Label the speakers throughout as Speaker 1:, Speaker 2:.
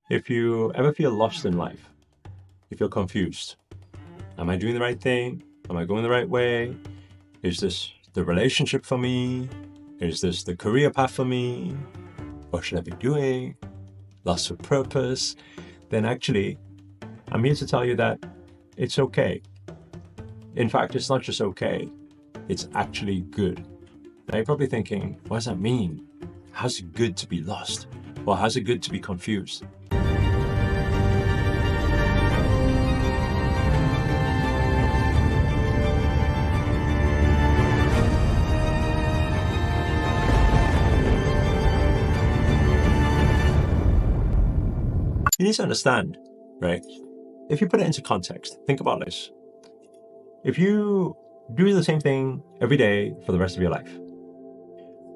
Speaker 1: If you ever feel lost in life, you feel confused. Am I doing the right thing? Am I going the right way? Is this the relationship for me? Is this the career path for me? What should I be doing? Lost of purpose? Then actually, I'm here to tell you that it's okay. In fact, it's not just okay, it's actually good. Now you're probably thinking, what does that mean? How's it good to be lost? Or how's it good to be confused? You need to understand, right? If you put it into context, think about this. If you do the same thing every day for the rest of your life,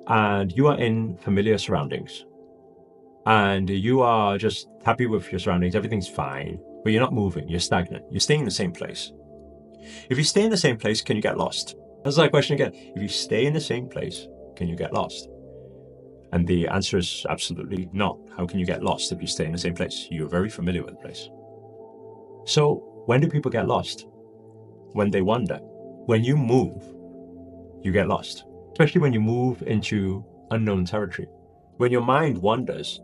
Speaker 1: and you are in familiar surroundings, and you are just happy with your surroundings, everything's fine, but you're not moving, you're stagnant, you're staying in the same place. If you stay in the same place, can you get lost? That's that question again. If you stay in the same place, can you get lost? And the answer is absolutely not. How can you get lost if you stay in the same place? You're very familiar with the place. So when do people get lost? When they wander. When you move, you get lost. Especially when you move into unknown territory. When your mind wanders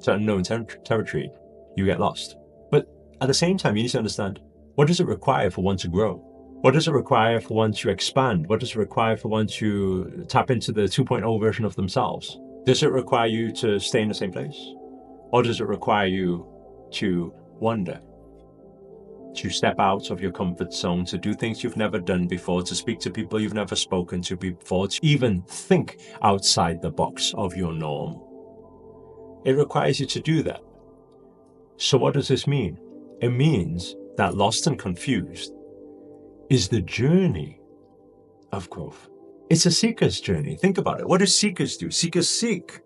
Speaker 1: to unknown territory, you get lost. But at the same time, you need to understand, what does it require for one to grow? What does it require for one to expand? What does it require for one to tap into the 2.0 version of themselves? Does it require you to stay in the same place? Or does it require you to wander? To step out of your comfort zone, to do things you've never done before, to speak to people you've never spoken to before, to even think outside the box of your norm. It requires you to do that. So what does this mean? It means that lost and confused is the journey of growth. It's a seeker's journey. Think about it. What do seekers do? Seekers seek.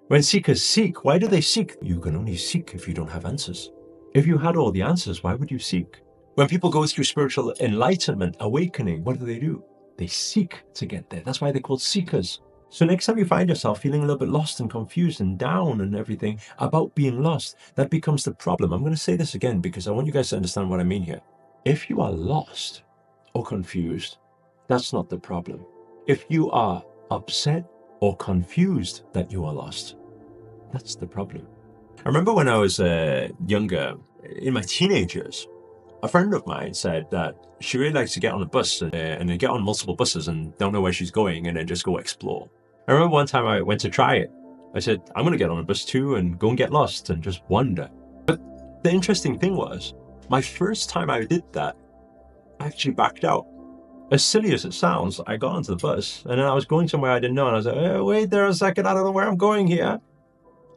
Speaker 1: When seekers seek, why do they seek? You can only seek if you don't have answers. If you had all the answers, why would you seek? When people go through spiritual enlightenment, awakening, what do? They seek to get there. That's why they're called seekers. So next time you find yourself feeling a little bit lost and confused and down and everything about being lost, that becomes the problem. I'm going to say this again because I want you guys to understand what I mean here. If you are lost or confused, that's not the problem. If you are upset or confused that you are lost, that's the problem. I remember when I was younger, in my teenage years, a friend of mine said that she really likes to get on a bus and then get on multiple buses and don't know where she's going and then just go explore. I remember one time I went to try it. I said, I'm going to get on a bus too and go and get lost and just wander. But the interesting thing was, my first time I did that, I actually backed out. As silly as it sounds, I got onto the bus and then I was going somewhere I didn't know and I was like, hey, wait there a second, I don't know where I'm going here.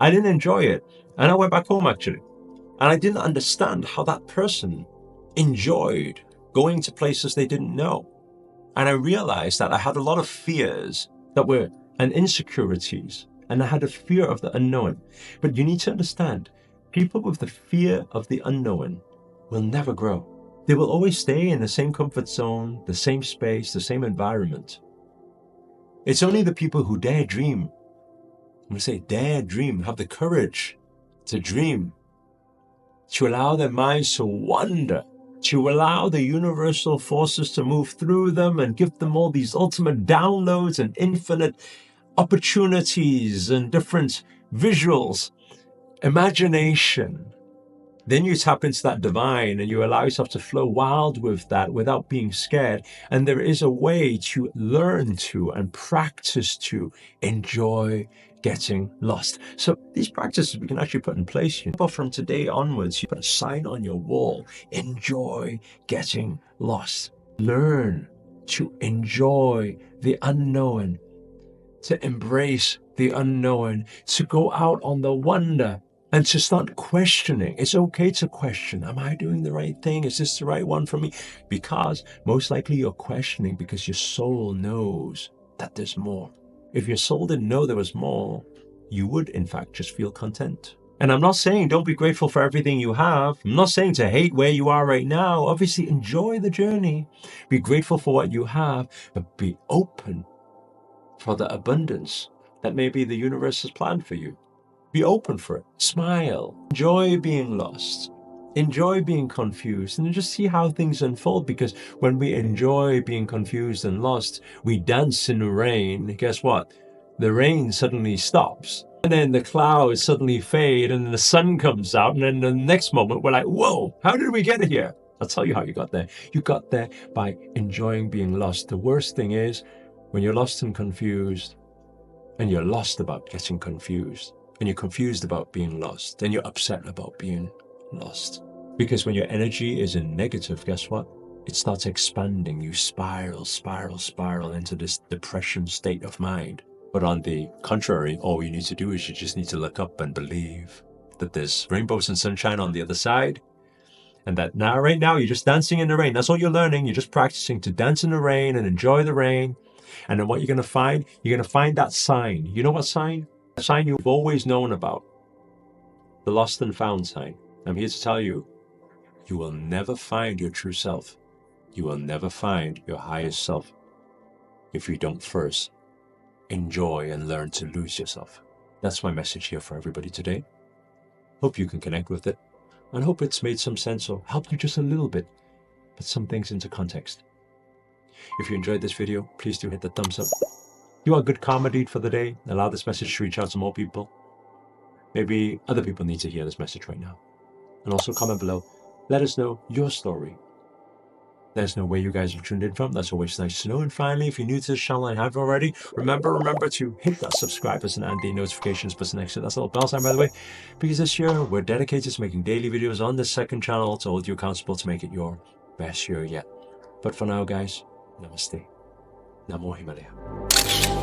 Speaker 1: I didn't enjoy it and I went back home actually. And I didn't understand how that person enjoyed going to places they didn't know. And I realized that I had a lot of fears and insecurities, and I had a fear of the unknown. But you need to understand, people with the fear of the unknown will never grow. They will always stay in the same comfort zone, the same space, the same environment. It's only the people who dare dream. I'm going to say dare dream, have the courage to dream, to allow their minds to wander, to allow the universal forces to move through them and give them all these ultimate downloads and infinite opportunities and different visuals, imagination. Then you tap into that divine and you allow yourself to flow wild with that without being scared. And there is a way to learn to and practice to enjoy getting lost. So these practices we can actually put in place. But from today onwards, you put a sign on your wall, enjoy getting lost. Learn to enjoy the unknown, to embrace the unknown, to go out on the wonder and to start questioning. It's okay to question. Am I doing the right thing? Is this the right one for me? Because most likely you're questioning because your soul knows that there's more. If your soul didn't know there was more, you would in fact just feel content. And I'm not saying don't be grateful for everything you have. I'm not saying to hate where you are right now. Obviously, enjoy the journey. Be grateful for what you have, but be open for the abundance that maybe the universe has planned for you. Be open for it. Smile. Enjoy being lost. Enjoy being confused, and just see how things unfold, because when we enjoy being confused and lost, we dance in the rain. Guess what? The rain suddenly stops, and then the clouds suddenly fade, and then the sun comes out, and then the next moment we're like, whoa, how did we get here? I'll tell you how you got there. You got there by enjoying being lost. The worst thing is when you're lost and confused, and you're lost about getting confused, and you're confused about being lost, and you're upset about being lost. Because when your energy is in negative, guess what? It starts expanding. You spiral into this depression state of mind. But on the contrary, all you need to do is you just need to look up and believe that there's rainbows and sunshine on the other side. And that now, right now, you're just dancing in the rain. That's all you're learning. You're just practicing to dance in the rain and enjoy the rain. And then what you're going to find? You're going to find that sign. You know what sign? A sign you've always known about. The lost and found sign. I'm here to tell you, you will never find your true self. You will never find your highest self if you don't first enjoy and learn to lose yourself. That's my message here for everybody today. Hope you can connect with it, and hope it's made some sense or helped you just a little bit, put some things into context. If you enjoyed this video, please do hit the thumbs up. You are a good karma deed for the day. Allow this message to reach out to more people. Maybe other people need to hear this message right now. And also comment below. Let us know your story. Let us know where you guys are tuned in from. That's always nice to know. And finally, if you're new to this channel and haven't already, remember to hit that subscribe button and the notifications button next to that little bell sign, by the way. Because this year, we're dedicated to making daily videos on this second channel to hold you accountable to make it your best year yet. But for now, guys, namaste. Namo Himalaya.